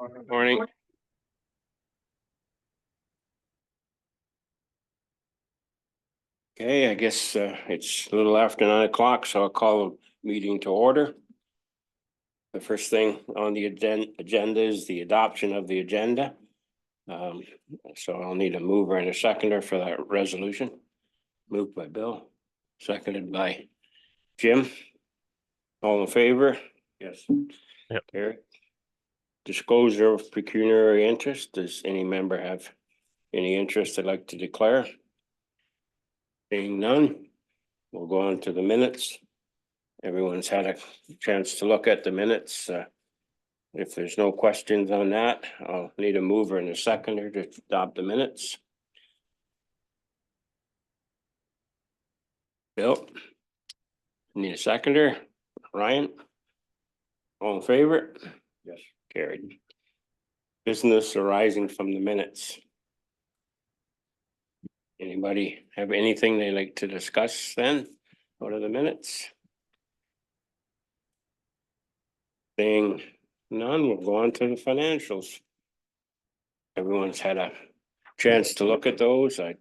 Morning. Okay, I guess it's a little after 9 o'clock, so I'll call the meeting to order. The first thing on the agenda is the adoption of the agenda. So I'll need a mover and a seconder for that resolution. Moved by Bill, seconded by Jim. All in favor? Yes. Yep. Eric. Disclosure of pecuniary interest. Does any member have any interest they'd like to declare? Being none, we'll go on to the minutes. Everyone's had a chance to look at the minutes. If there's no questions on that, I'll need a mover and a seconder to adopt the minutes. Bill. Need a seconder. Ryan. All in favor? Yes. Carried. Business arising from the minutes. Anybody have anything they'd like to discuss then? What are the minutes? Seeing none, we'll go on to the financials. Everyone's had a chance to look at those. I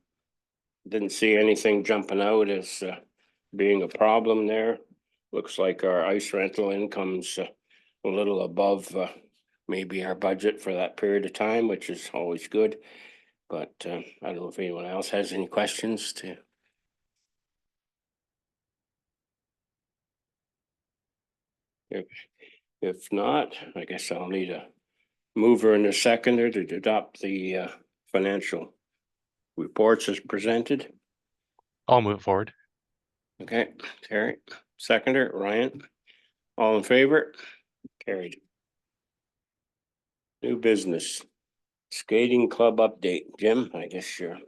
didn't see anything jumping out as being a problem there. Looks like our ice rental income's a little above maybe our budget for that period of time, which is always good. But I don't know if anyone else has any questions to. If not, I guess I'll need a mover and a seconder to adopt the financial reports as presented. I'll move forward. Okay, Terry, seconder, Ryan, all in favor? Carried. New business, skating club update. Jim, I guess you're.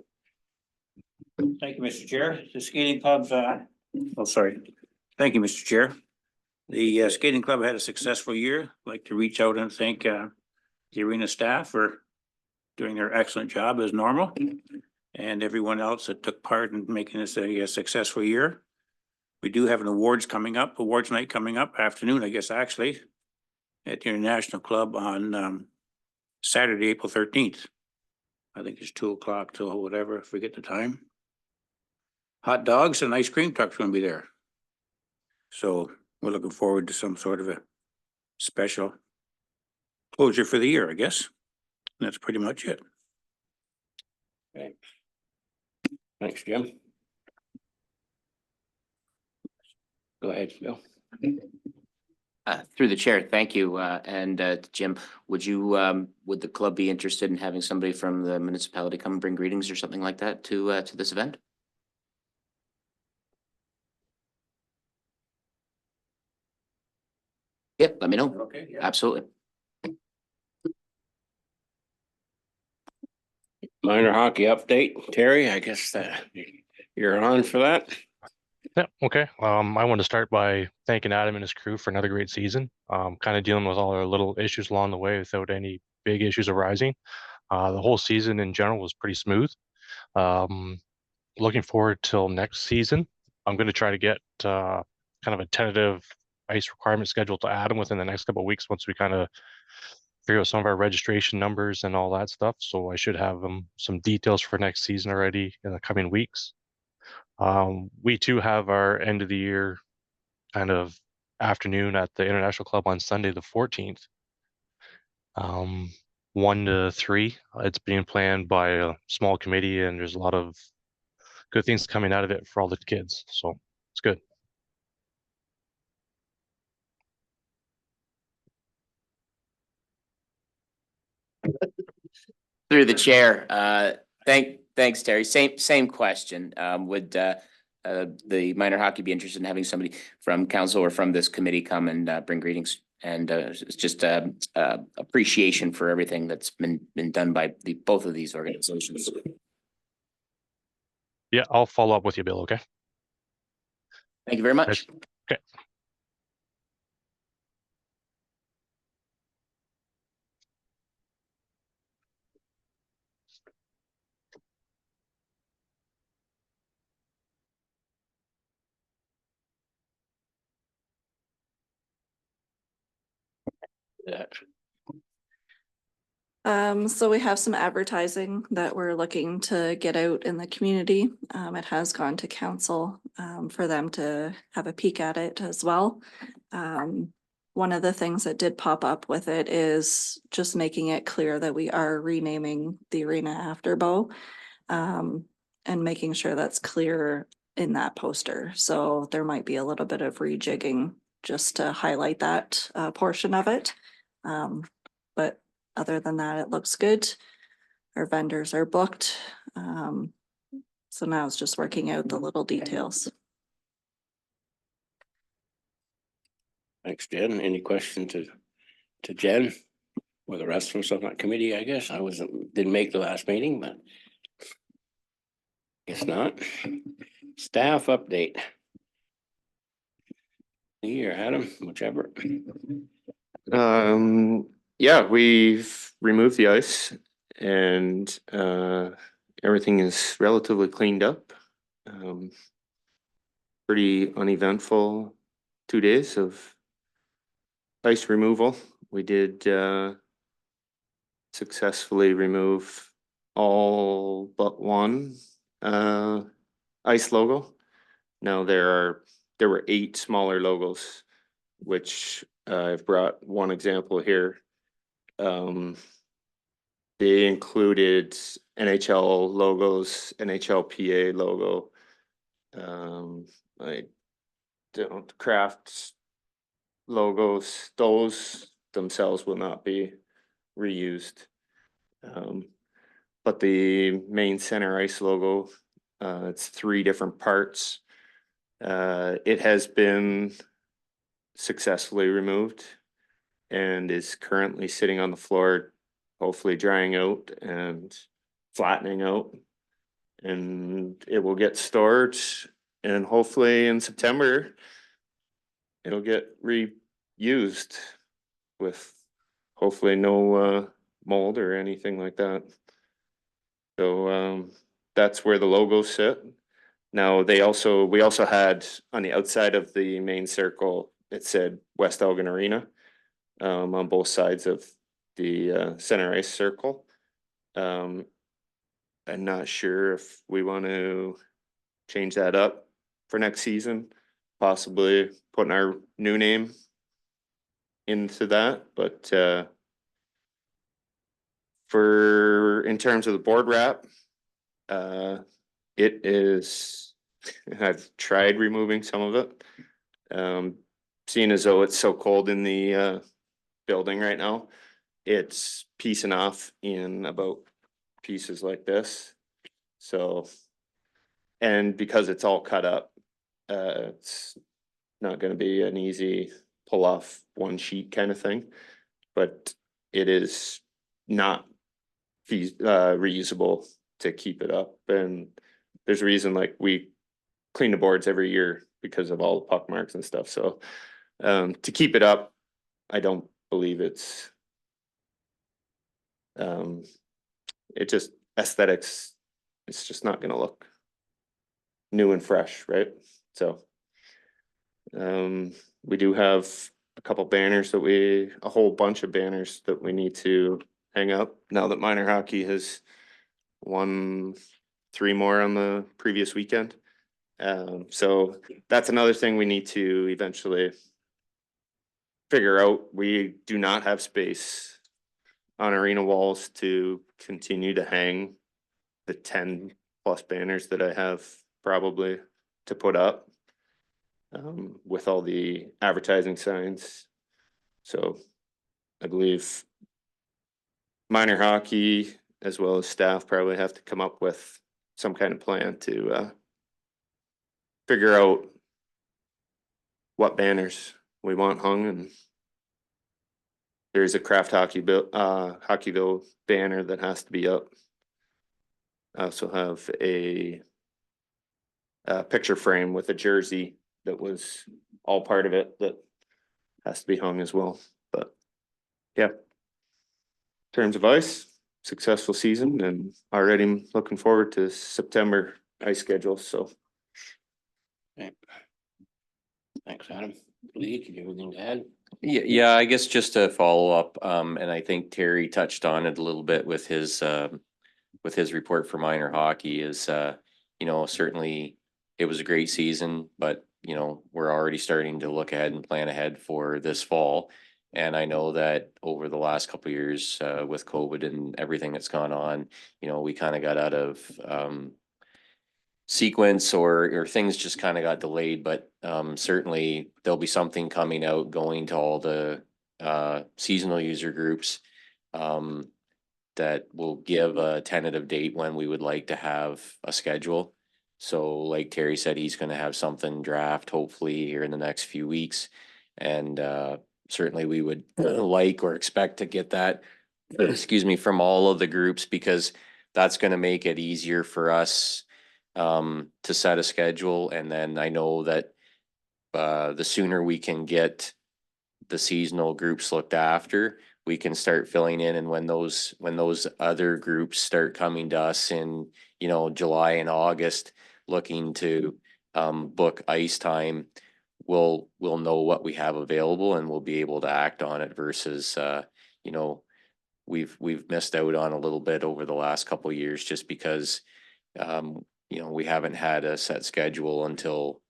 Thank you, Mr. Chair. The skating club, sorry. Thank you, Mr. Chair. The skating club had a successful year. I'd like to reach out and thank the arena staff for doing their excellent job as normal. And everyone else that took part in making this a successful year. We do have an awards night coming up, afternoon, I guess, actually, at the International Club on Saturday, April 13th. I think it's 2 o'clock till whatever, I forget the time. Hot dogs and ice cream trucks gonna be there. So we're looking forward to some sort of a special closure for the year, I guess. And that's pretty much it. Okay. Thanks, Jim. Go ahead, Bill. Through the chair, thank you. And Jim, would the club be interested in having somebody from the municipality come and bring greetings or something like that to this event? Yep, let me know. Okay. Yeah. Absolutely. Minor hockey update, Terry, I guess that you're on for that. Yeah, okay. I want to start by thanking Adam and his crew for another great season. Kind of dealing with all our little issues along the way without any big issues arising. The whole season in general was pretty smooth. Looking forward till next season. I'm going to try to get kind of a tentative ice requirement schedule to Adam within the next couple of weeks once we kind of figure out some of our registration numbers and all that stuff. So I should have some details for next season already in the coming weeks. We too have our end of the year kind of afternoon at the International Club on Sunday, the 14th. 1 to 3. It's being planned by a small committee and there's a lot of good things coming out of it for all the kids. So it's good. Through the chair, thanks, Terry. Same question. Would the minor hockey be interested in having somebody from council or from this committee come and bring greetings? And it's just appreciation for everything that's been done by both of these organizations. Yeah, I'll follow up with you, Bill. Okay. Thank you very much. Okay. So we have some advertising that we're looking to get out in the community. It has gone to council, for them to have a peek at it as well. One of the things that did pop up with it is just making it clear that we are renaming the arena after Bo. And making sure that's clear in that poster. So there might be a little bit of rejigging just to highlight that, portion of it. But other than that, it looks good. Our vendors are booked. So now it's just working out the little details. Thanks, Jen. Any question to Jen? Or the rest of us on that committee, I guess. Didn't make the last meeting, but. Guess not. Staff update. Here, Adam, whichever. Yeah, we've removed the ice and everything is relatively cleaned up. Pretty uneventful 2 days of ice removal. We did successfully remove all but one ice logo. Now there were 8 smaller logos, which I've brought one example here. They included NHL logos, NHLPA logo. I don't craft logos. Those themselves will not be reused. But the main center ice logo, it's 3 different parts. It has been successfully removed and is currently sitting on the floor, hopefully drying out and flattening out. And it will get stored, and hopefully in September, it'll get reused with hopefully no mold or anything like that. So that's where the logos sit. Now we also had on the outside of the main circle, it said West Elgin Arena on both sides of the center ice circle. I'm not sure if we want to change that up for next season, possibly putting our new name into that, but in terms of the board wrap, it is, I've tried removing some of it. Seeing as though it's so cold in the building right now, it's piecing off in about pieces like this. So, and because it's all cut up, it's not going to be an easy pull off one sheet kind of thing, but it is not reusable to keep it up. And there's a reason, like, we clean the boards every year because of all the puck marks and stuff. So to keep it up, I don't believe it's it just aesthetics, it's just not gonna look new and fresh, right? So we do have a couple banners a whole bunch of banners that we need to hang up now that minor hockey has won 3 more on the previous weekend. So that's another thing we need to eventually figure out. We do not have space on arena walls to continue to hang the 10 plus banners that I have probably to put up with all the advertising signs. So I believe minor hockey as well as staff probably have to come up with some kind of plan to figure out what banners we want hung. And there's a Craft Hockeyville banner that has to be up. I also have a picture frame with a jersey that was all part of it that has to be hung as well. But yeah, in terms of ice, successful season, and already looking forward to September ice schedule. So Thanks, Adam. Lee, do you have anything to add? Yeah, I guess just to follow up, and I think Terry touched on it a little bit with his report for minor hockey is, certainly it was a great season, but, we're already starting to look ahead and plan ahead for this fall. And I know that over the last couple of years, with COVID and everything that's gone on, we kind of got out of, sequence or things just kind of got delayed, but certainly there'll be something coming out going to all the seasonal user groups that will give a tentative date when we would like to have a schedule. So like Terry said, he's going to have something draft hopefully here in the next few weeks. And certainly we would like or expect to get that, excuse me, from all of the groups, because that's going to make it easier for us to set a schedule. And then I know that the sooner we can get the seasonal groups looked after, we can start filling in. And when those other groups start coming to us in, July and August, looking to book ice time, we'll know what we have available and we'll be able to act on it versus, we've missed out on a little bit over the last couple of years just because, we haven't had a set schedule until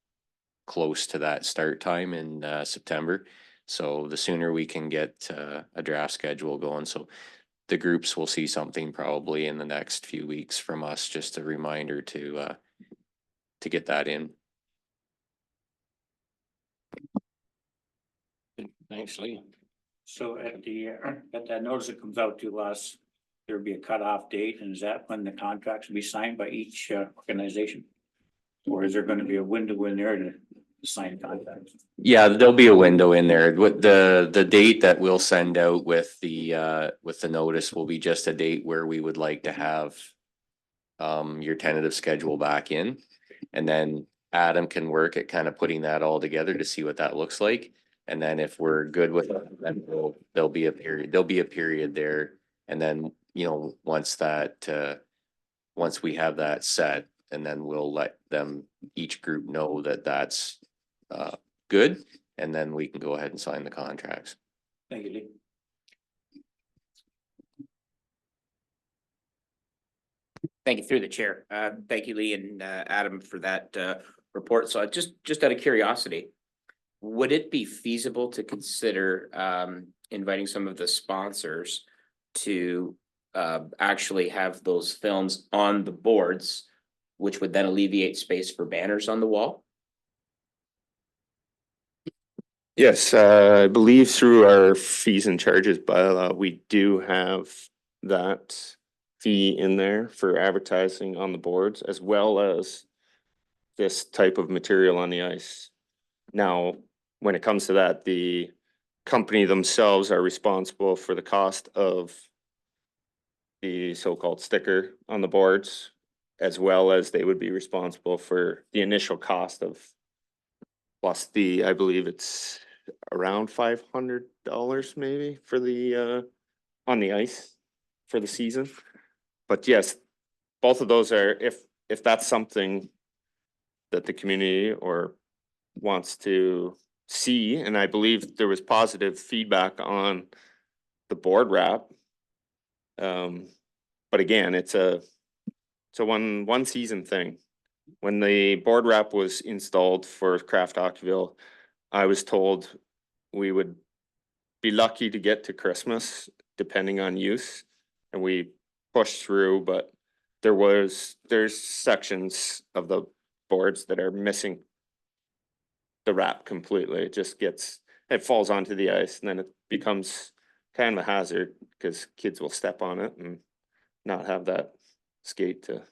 close to that start time in September. So the sooner we can get a draft schedule going, so the groups will see something probably in the next few weeks from us, just a reminder to get that in. Thanks, Lee. So at that notice that comes out to us, there'll be a cutoff date, and is that when the contracts will be signed by each organization? Or is there gonna be a window in there to sign contracts? Yeah, there'll be a window in there. With the date that we'll send out with the notice will be just a date where we would like to have your tentative schedule back in. And then Adam can work at kind of putting that all together to see what that looks like. And then if we're good with it, then there'll be a period there. And then, once we have that set, and then we'll let them, each group know that that's good. And then we can go ahead and sign the contracts. Thank you, Lee. Thank you through the chair. Thank you, Lee and Adam, for that report. So just out of curiosity, would it be feasible to consider inviting some of the sponsors to actually have those films on the boards, which would then alleviate space for banners on the wall? Yes, I believe through our fees and charges bylaw, we do have that fee in there for advertising on the boards as well as this type of material on the ice. Now, when it comes to that, the company themselves are responsible for the cost of the so-called sticker on the boards, as well as they would be responsible for the initial cost of plus I believe it's around $500 maybe for the on the ice for the season. But yes, both of those are, if that's something that the community or wants to see, and I believe there was positive feedback on the board wrap. But again, it's a one season thing. When the board wrap was installed for Craft Hockeyville, I was told we would be lucky to get to Christmas depending on use, and we pushed through, but there's sections of the boards that are missing the wrap completely. It falls onto the ice and then it becomes kind of a hazard because kids will step on it and not have that skate to,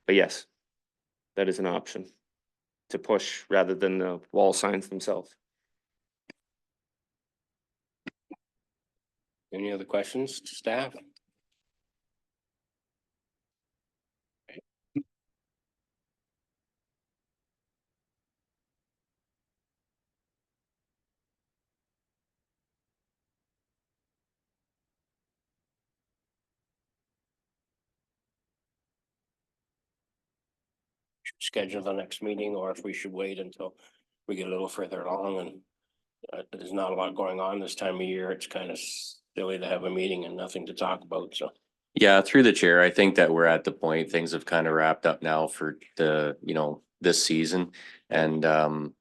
but yes, that is an option to push rather than the wall signs themselves. Any other questions to staff? Schedule the next meeting, or if we should wait until we get a little further along and there's not a lot going on this time of year. It's kind of silly to have a meeting and nothing to talk about, so. Yeah, through the chair, I think that we're at the point, things have kind of wrapped up now for the, this season. And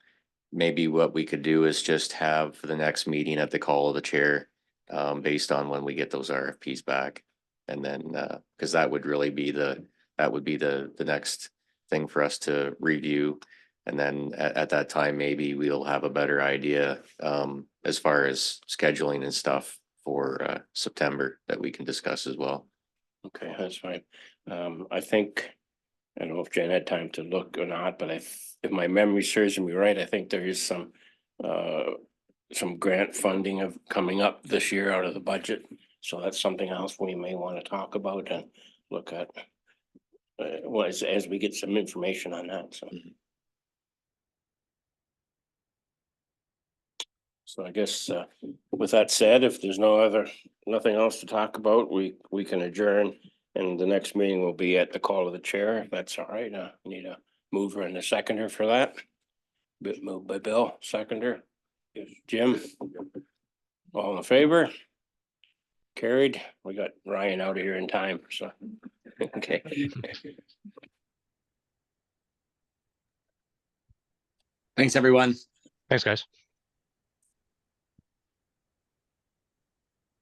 maybe what we could do is just have the next meeting at the call of the chair, based on when we get those RFPs back. And then, because that would really be the next thing for us to review. And then at that time, maybe we'll have a better idea, as far as scheduling and stuff for September that we can discuss as well. Okay, that's fine. I think, I don't know if Jen had time to look or not, but if my memory serves me right, I think there is some grant funding of coming up this year out of the budget. So that's something else we may want to talk about and look at. Well, as we get some information on that, so. So I guess with that said, if there's nothing else to talk about, we can adjourn. And the next meeting will be at the call of the chair, if that's all right. We need a mover and a seconder for that. Moved by Bill, seconder. Jim. All in favor? Carried. We got Ryan out of here in time, so. Okay. Thanks, everyone. Thanks, guys.